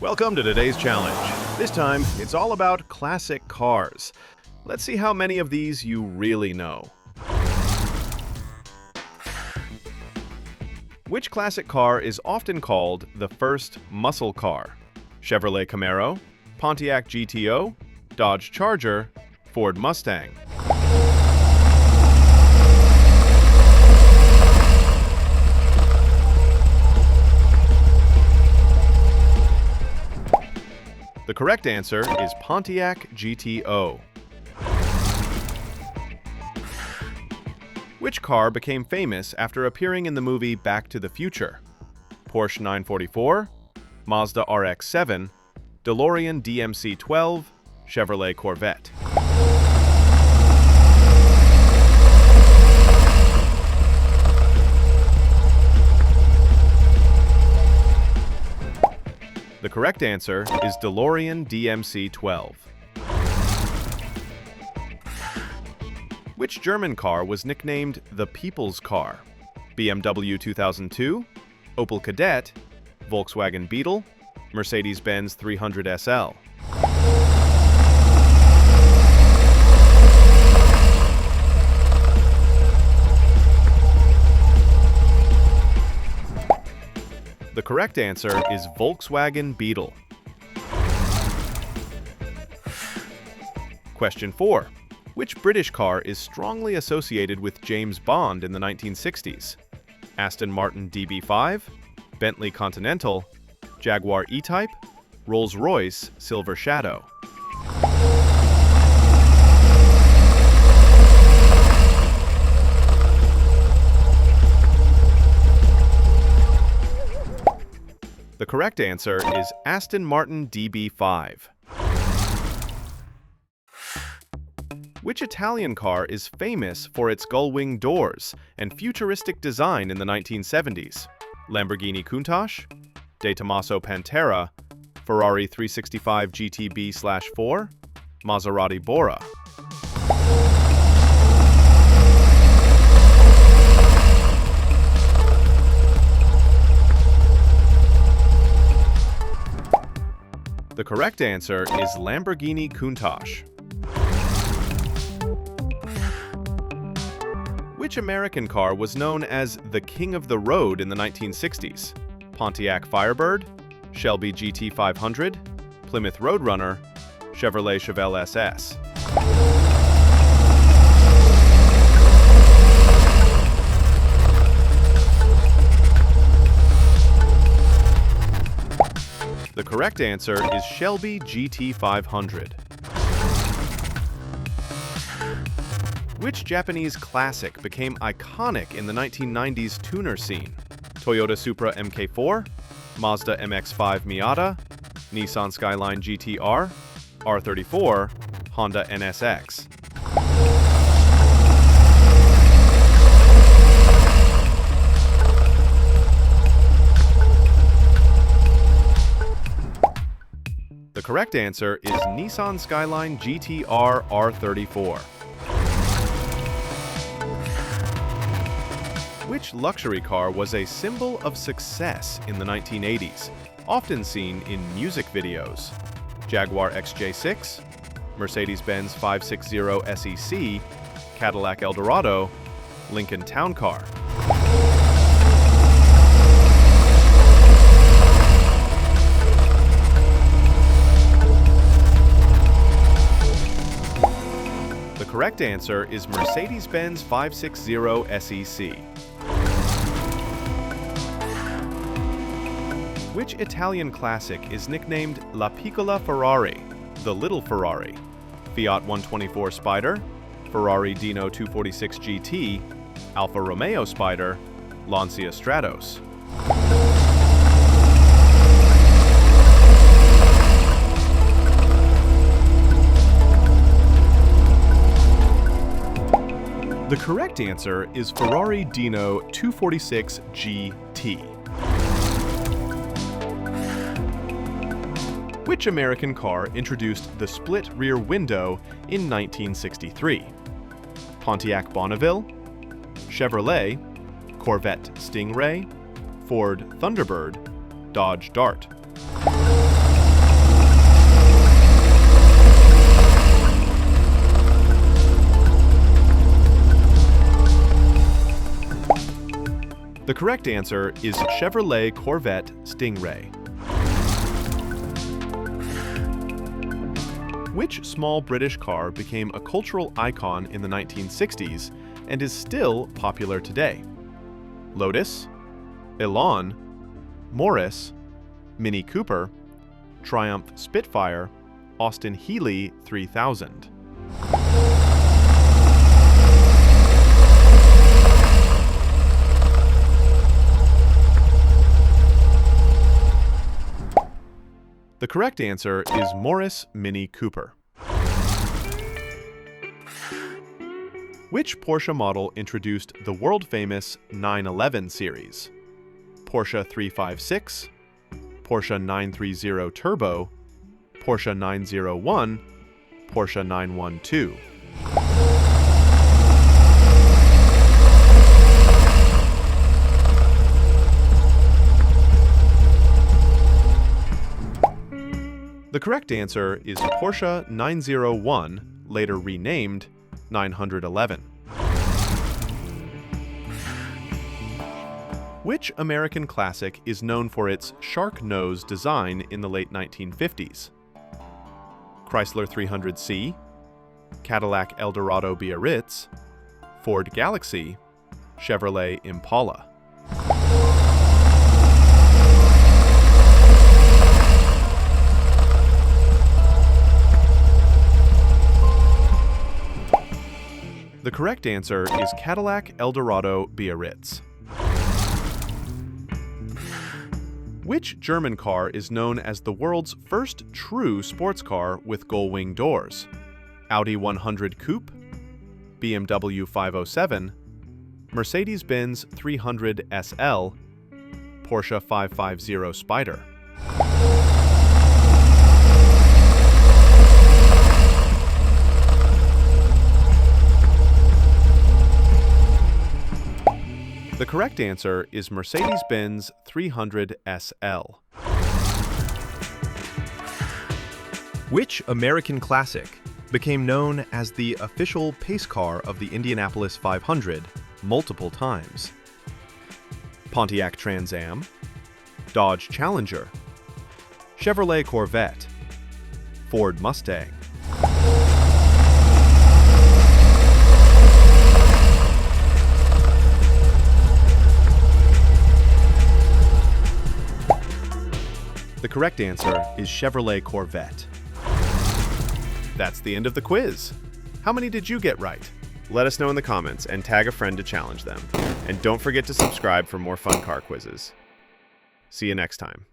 Welcome to today's challenge. This time, it's all about classic cars. Let's see how many of these you really know. Which classic car is often called the first muscle car? Chevrolet Camaro, Pontiac GTO, Dodge Charger, Ford Mustang. The correct answer is Pontiac GTO. Which car became famous after appearing in the movie Back to the Future? Porsche 944, Mazda RX-7, DeLorean DMC-12, Chevrolet Corvette. The correct answer is DeLorean DMC-12. Which German car was nicknamed the People's Car? BMW 2002, Opel Kadett, Volkswagen Beetle, Mercedes-Benz 300 SL. The correct answer is Volkswagen Beetle. Question 4. Which British car is strongly associated with James Bond in the 1960s? Aston Martin DB5, Bentley Continental, Jaguar E-Type, Rolls-Royce Silver Shadow. The correct answer is Aston Martin DB5. Which Italian car is famous for its gull-wing doors and futuristic design in the 1970s? Lamborghini Countach, De Tomaso Pantera, Ferrari 365 GTB/4, Maserati Bora. The correct answer is Lamborghini Countach. Which American car was known as the King of the Road in the 1960s? Pontiac Firebird, Shelby GT500, Plymouth Roadrunner, Chevrolet Chevelle SS. The correct answer is Shelby GT500. Which Japanese classic became iconic in the 1990s tuner scene? Toyota Supra Mk4, Mazda MX-5 Miata, Nissan Skyline GT-R, R34, Honda NSX. The correct answer is Nissan Skyline GT-R R34. Which luxury car was a symbol of success in the 1980s, often seen in music videos? Jaguar XJ6, Mercedes-Benz 560 SEC, Cadillac Eldorado, Lincoln Town Car. The correct answer is Mercedes-Benz 560 SEC. Which Italian classic is nicknamed La Piccola Ferrari, the Little Ferrari? Fiat 124 Spider, Ferrari Dino 246 GT, Alfa Romeo Spider, Lancia Stratos. The correct answer is Ferrari Dino 246 GT. Which American car introduced the split rear window in 1963? Pontiac Bonneville, Chevrolet, Corvette Stingray, Ford Thunderbird, Dodge Dart. The correct answer is Chevrolet Corvette Stingray. Which small British car became a cultural icon in the 1960s and is still popular today? Lotus, Elan, Morris, Mini Cooper, Triumph Spitfire, Austin Healey 3000. The correct answer is Morris Mini Cooper. Which Porsche model introduced the world-famous 911 series? Porsche 356, Porsche 930 Turbo, Porsche 901, Porsche 912. The correct answer is Porsche 901, later renamed 911. Which American classic is known for its shark nose design in the late 1950s? Chrysler 300C, Cadillac Eldorado Biarritz, Ford Galaxy, Chevrolet Impala. The correct answer is Cadillac Eldorado Biarritz. Which German car is known as the world's first true sports car with gull-wing doors? Audi 100 Coupe, BMW 507, Mercedes-Benz 300 SL, Porsche 550 Spyder. The correct answer is Mercedes-Benz 300 SL. Which American classic became known as the official pace car of the Indianapolis 500 multiple times? Pontiac Trans Am, Dodge Challenger, Chevrolet Corvette, Ford Mustang. The correct answer is Chevrolet Corvette. That's the end of the quiz. How many did you get right? Let us know in the comments and tag a friend to challenge them. And don't forget to subscribe for more fun car quizzes. See you next time.